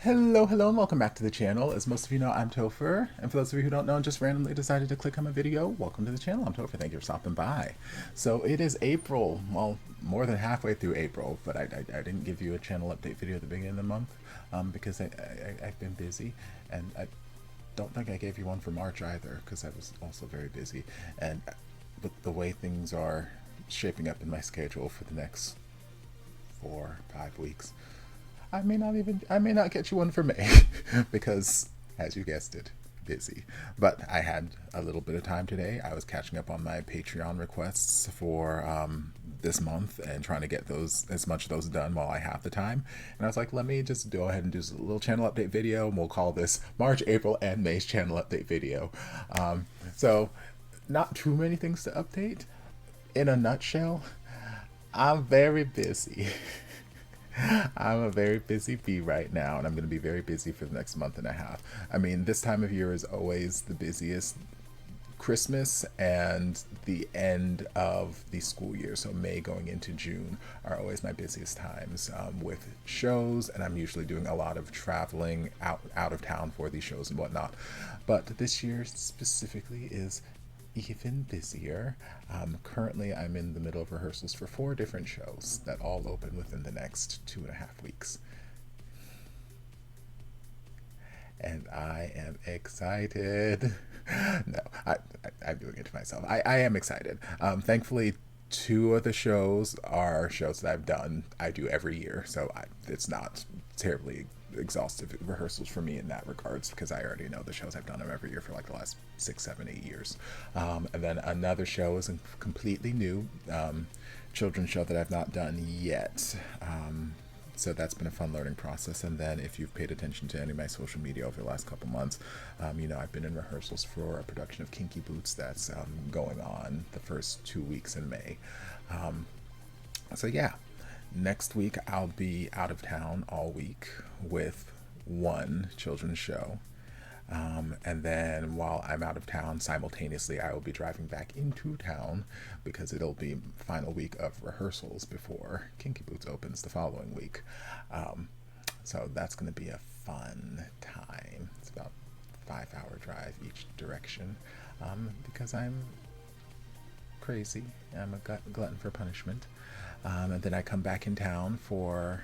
Hello, hello, and welcome back to the channel. As most of you know, I'm Topher, and for those of you who don't know and just randomly decided to click on my video, welcome to the channel. I'm Topher. Thank you for stopping by. So it is April, well, more than halfway through April, but I didn't give you a channel update video at the beginning of the month because I've been busy, and I don't think I gave you one for March either because I was also very busy. And with the way things are shaping up in my schedule for the next 4 or 5 weeks, I may not get you one for May because, as you guessed it, busy. But I had a little bit of time today. I was catching up on my Patreon requests for this month and trying to get those, as much of those done while I have the time. And I was like, let me just go ahead and do a little channel update video, and we'll call this March, April, and May's channel update video. So not too many things to update. In a nutshell, I'm very busy. I'm a very busy bee right now, and I'm going to be very busy for the next month and a half. I mean, this time of year is always the busiest. Christmas and the end of the school year, so May going into June, are always my busiest times with shows, and I'm usually doing a lot of traveling out of town for these shows and whatnot. But this year specifically is even busier. Currently, I'm in the middle of rehearsals for 4 different shows that all open within the next 2.5 weeks. And I am excited. No, I'm doing it to myself. I am excited. Thankfully, 2 of the shows are shows that I do every year, so it's not terribly exhaustive rehearsals for me in that regards because I already know the shows. I've done them every year for like the last 6, 7, 8 years. And then another show is a completely new children's show that I've not done yet. So that's been a fun learning process. And then if you've paid attention to any of my social media over the last couple months, you know, I've been in rehearsals for a production of Kinky Boots that's going on the first 2 weeks in May. So yeah, next week I'll be out of town all week with one children's show. And then while I'm out of town, simultaneously I will be driving back into town because it'll be final week of rehearsals before Kinky Boots opens the following week. So that's going to be a fun time. It's about a 5-hour drive each direction because I'm crazy. I'm a glutton for punishment. And then I come back in town for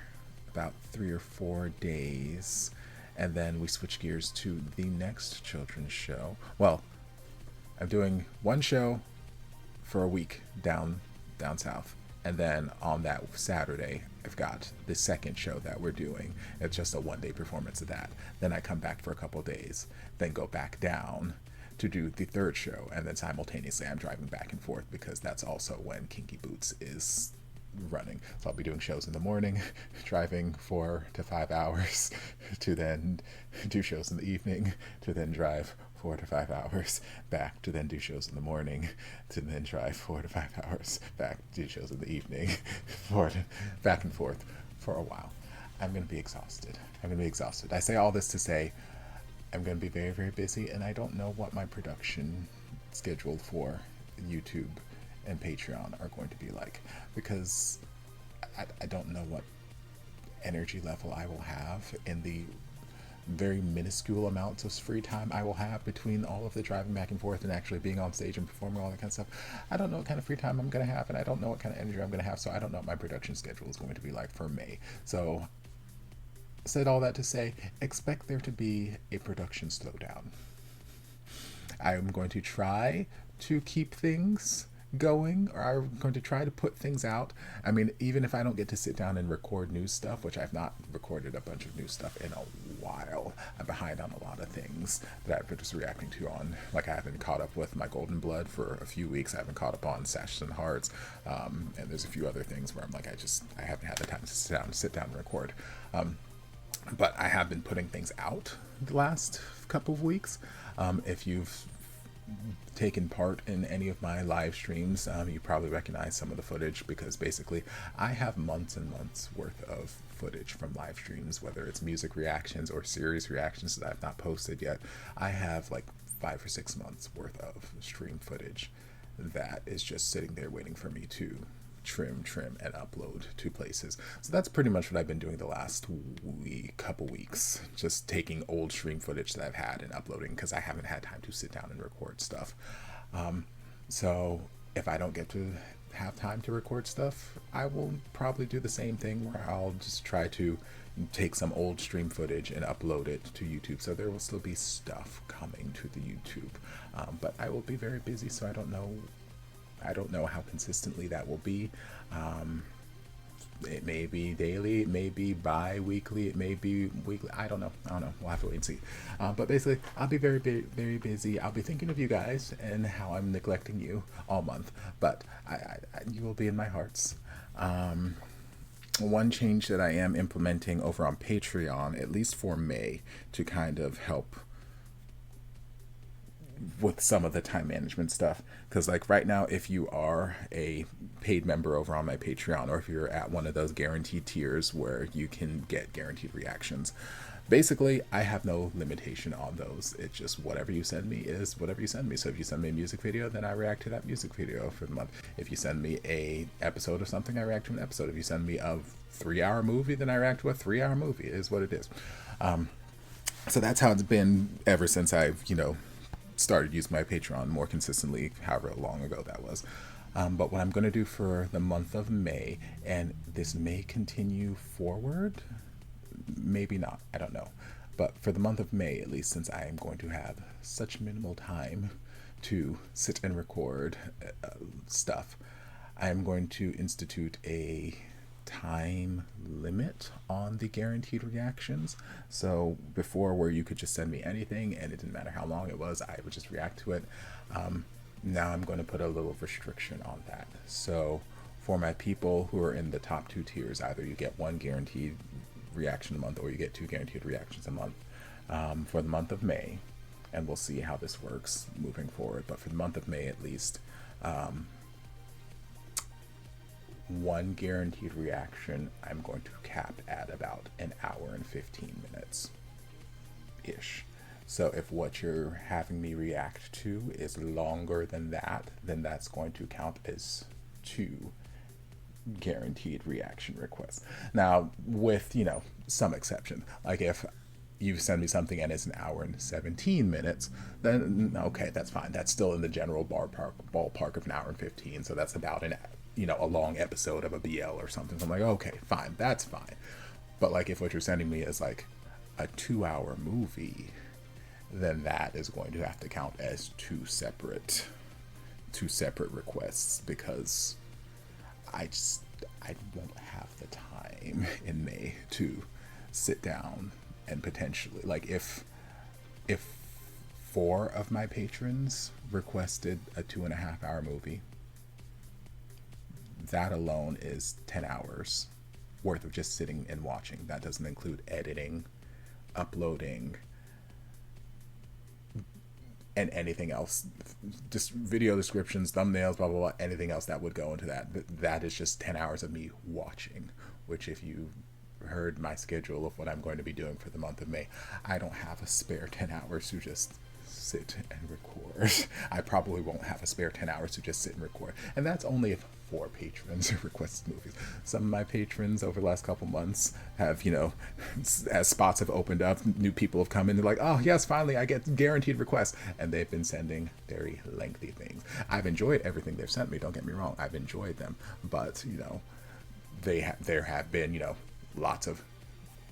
about 3 or 4 days, and then we switch gears to the next children's show. Well, I'm doing one show for a week down south, and then on that Saturday I've got the second show that we're doing. It's just a 1-day performance of that. Then I come back for a couple days, then go back down to do the third show, and then simultaneously I'm driving back and forth because that's also when Kinky Boots is running. So I'll be doing shows in the morning, driving 4 to 5 hours to then do shows in the evening, to then drive 4 to 5 hours back, to then do shows in the morning, to then drive 4 to 5 hours back, to do shows in the evening, back and forth for a while. I'm going to be exhausted. I say all this to say I'm going to be very, very busy, and I don't know what my production scheduled for YouTube and Patreon are going to be like, because I don't know what energy level I will have in the very minuscule amounts of free time I will have between all of the driving back and forth and actually being on stage and performing all that kind of stuff. I don't know what kind of free time I'm going to have, and I don't know what kind of energy I'm going to have, so I don't know what my production schedule is going to be like for May. So said all that to say, expect there to be a production slowdown. I'm going to try to keep things going, or I'm going to try to put things out. I mean, even if I don't get to sit down and record new stuff, which I've not recorded a bunch of new stuff in a while. I'm behind on a lot of things that I've been just reacting to on, like I haven't caught up with My Golden Blood for a few weeks. I haven't caught up on Sashes and Hearts, and there's a few other things where I'm like, I haven't had the time to sit down and record. But I have been putting things out the last couple of weeks. If you've taken part in any of my live streams, you probably recognize some of the footage, because basically I have months and months worth of footage from live streams, whether it's music reactions or series reactions that I've not posted yet. I have like 5 or 6 months worth of stream footage that is just sitting there waiting for me to trim, and upload to places. So that's pretty much what I've been doing the last couple weeks. Just taking old stream footage that I've had and uploading because I haven't had time to sit down and record stuff. So if I don't get to have time to record stuff, I will probably do the same thing where I'll just try to take some old stream footage and upload it to YouTube. So there will still be stuff coming to the YouTube, but I will be very busy, so I don't know how consistently that will be. It may be daily, it may be bi-weekly, it may be weekly. I don't know. We'll have to wait and see. But basically, I'll be very, very busy. I'll be thinking of you guys and how I'm neglecting you all month. But you will be in my hearts. One change that I am implementing over on Patreon, at least for May, to kind of help with some of the time management stuff, because like right now, if you are a paid member over on my Patreon, or if you're at one of those guaranteed tiers where you can get guaranteed reactions, basically I have no limitation on those. It's just whatever you send me is whatever you send me. So if you send me a music video, then I react to that music video for the month. If you send me a episode of something, I react to an episode. If you send me a 3-hour movie, then I react to a 3-hour movie. It is what it is. So that's how it's been ever since I've started using my Patreon more consistently, however long ago that was. But what I'm going to do for the month of May, and this may continue forward, maybe not, I don't know. But for the month of May, at least, since I am going to have such minimal time to sit and record stuff, I am going to institute a time limit on the guaranteed reactions. So before, where you could just send me anything and it didn't matter how long it was, I would just react to it. Now I'm going to put a little restriction on that. So for my people who are in the top 2 tiers, either you get 1 guaranteed reaction a month or you get 2 guaranteed reactions a month for the month of May, and we'll see how this works moving forward. But for the month of May, at least, 1 guaranteed reaction I'm going to cap at about 1 hour and 15 minutes ish. So if what you're having me react to is longer than that, then that's going to count as 2 guaranteed reaction requests. Now, with some exception, like if you send me something and it's 1 hour and 17 minutes, then okay, that's fine. That's still in the general ballpark of 1 hour and 15. So that's about a long episode of a BL or something. So I'm like, okay, fine, that's fine. But like if what you're sending me is like a 2-hour movie, then that is going to have to count as two separate requests, because I won't have the time in May to sit down and potentially, like if 4 of my patrons requested a 2.5-hour movie, that alone is 10 hours worth of just sitting and watching. That doesn't include editing, uploading, and anything else, just video descriptions, thumbnails, blah, blah, blah, anything else that would go into that. That is just 10 hours of me watching, which if you heard my schedule of what I'm going to be doing for the month of May, I don't have a spare 10 hours to just sit and record. I probably won't have a spare 10 hours to just sit and record. And that's only if 4 patrons requested movies. Some of my patrons over the last couple months have, as spots have opened up, new people have come in, they're like, oh yes, finally I get guaranteed requests. And they've been sending very lengthy things. I've enjoyed everything they've sent me, don't get me wrong. I've enjoyed them. But, there have been, lots of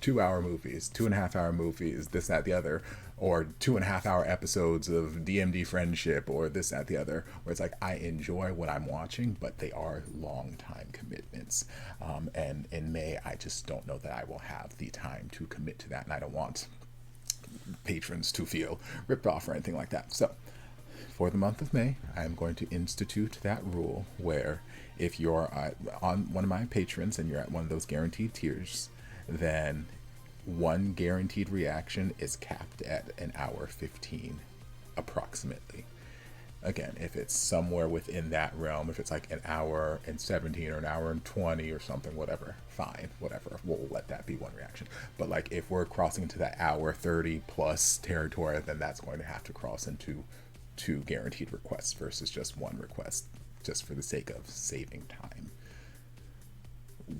2-hour movies, 2.5-hour movies, this, that, the other, or 2.5-hour episodes of DMD Friendship, or this, that, the other, where it's like, I enjoy what I'm watching, but they are long time commitments. And in May, I just don't know that I will have the time to commit to that, and I don't want patrons to feel ripped off or anything like that. So for the month of May, I'm going to institute that rule where if you're on one of my patrons and you're at one of those guaranteed tiers, then 1 guaranteed reaction is capped at 1 hour 15 approximately. Again, if it's somewhere within that realm, if it's like 1 hour and 17 or 1 hour and 20 or something, whatever, fine, whatever, we'll let that be 1 reaction. But like if we're crossing into that hour 30 plus territory, then that's going to have to cross into 2 guaranteed requests versus just 1 request, just for the sake of saving time.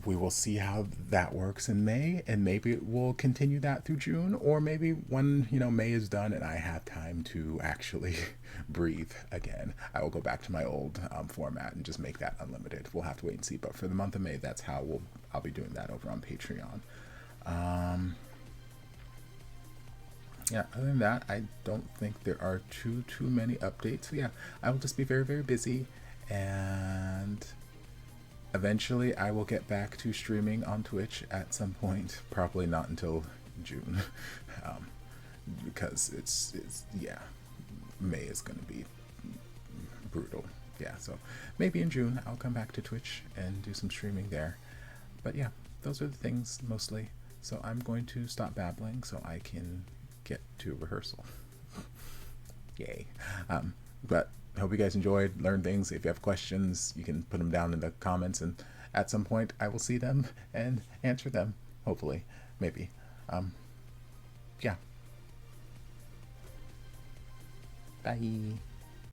we will see how that works in May, and maybe we'll continue that through June, or maybe when May is done and I have time to actually breathe again, I will go back to my old format and just make that unlimited. We'll have to wait and see. But for the month of May, that's how I'll be doing that over on Patreon. Yeah, other than that, I don't think there are too many updates. So yeah, I will just be very, very busy, and eventually I will get back to streaming on Twitch at some point. Probably not until June, because it's yeah, May is going to be brutal. Yeah, so maybe in June I'll come back to Twitch and do some streaming there. But yeah, those are the things mostly. So I'm going to stop babbling so I can get to rehearsal. Yay. But I hope you guys enjoyed, learned things. If you have questions, you can put them down in the comments, and at some point I will see them and answer them. Hopefully. Maybe. Yeah. Bye.